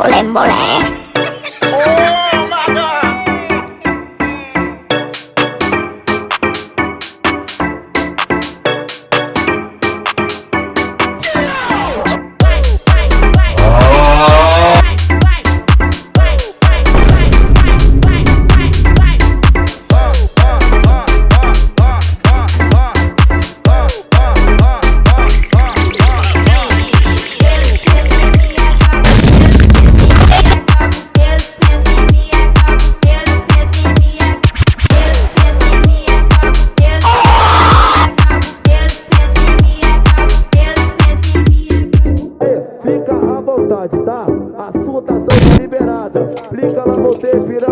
embolé, embolé. Fica à vontade, tá? A sua tação tá liberada. Clica lá, você vira.